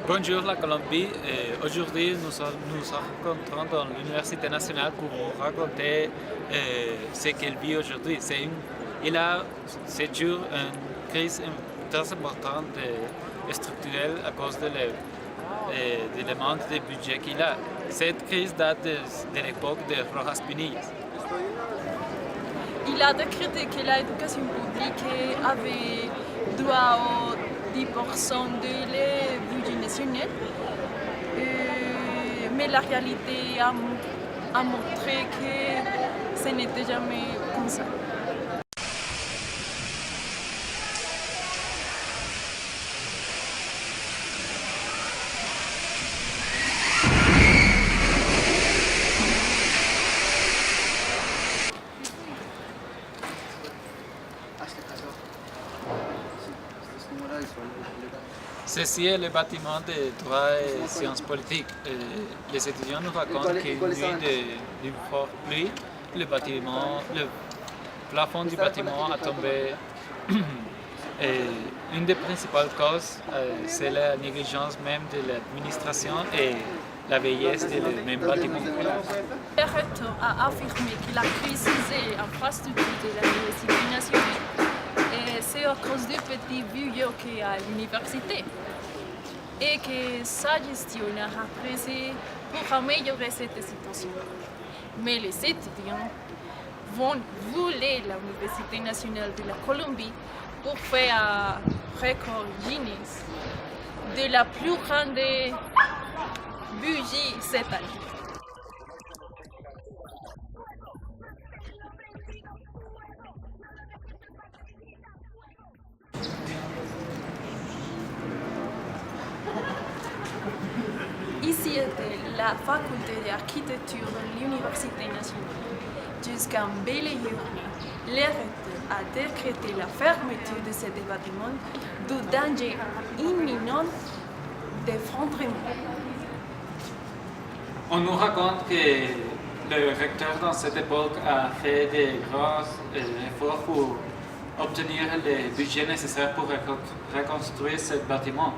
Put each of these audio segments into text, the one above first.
Bonjour la Colombie. Aujourd'hui, nous rencontrons dans l'Université nationale pour vous raconter ce qu'elle vit aujourd'hui. C'est toujours une crise très importante et structurelle à cause de le manque de budget qu'il a. Cette crise date de l'époque de Rojas Pinillas. Il a décrété que l'éducation publique avait droit au 10% de les budgets nationaux, mais la réalité a montré que ce n'était jamais comme ça. Ceci est le bâtiment de droit et sciences politiques. Les étudiants nous racontent qu'une nuit d'une forte pluie, le plafond du bâtiment a tombé. Une des principales causes, c'est la négligence même de l'administration et la vieillesse du même bâtiment. Le recteur a affirmé que la crise des infrastructures de l'Université nationale c'est à cause du petit bureau qu'il y a à l'université et que sa gestion a apprécié pour améliorer cette situation. Mais les étudiants voulaient l'Université nationale de la Colombie pour faire un record Guinness de la plus grande budget cette année. Ici était la faculté d'architecture de l'Université nationale. Jusqu'en belle journée, le recteur a décrété la fermeture de ce bâtiment du danger imminent d'effondrement. On nous raconte que le recteur dans cette époque a fait de grands efforts pour obtenir le budget nécessaire pour reconstruire ce bâtiment.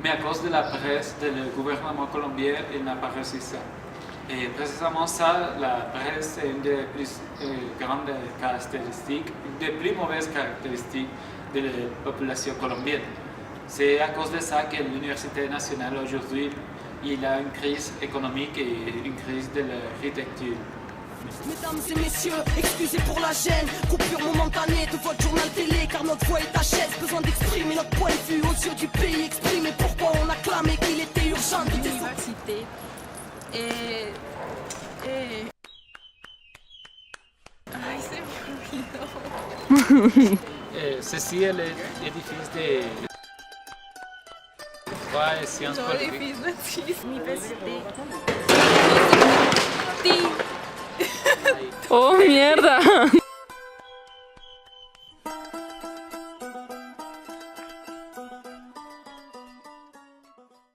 Mais à cause de la presse du gouvernement colombien, il n'a pas réussi ça. Et précisément ça, la presse est une des plus grandes caractéristiques, une des plus mauvaises caractéristiques de la population colombienne. C'est à cause de ça que l'Université nationale aujourd'hui, il a une crise économique et une crise de l'architecture. Mesdames et messieurs, excusez pour la gêne, coupure momentanée de votre journal télé, car notre voix est à chaise, besoin d'exprimer notre point de vue aux yeux du pays, exprimer pourquoi on a clamé qu'il était urgent de l'université et... Ay, c'est me olvidó. Ceci est l'édifice de droit et sciences politiques. Université. ¡Oh, mierda!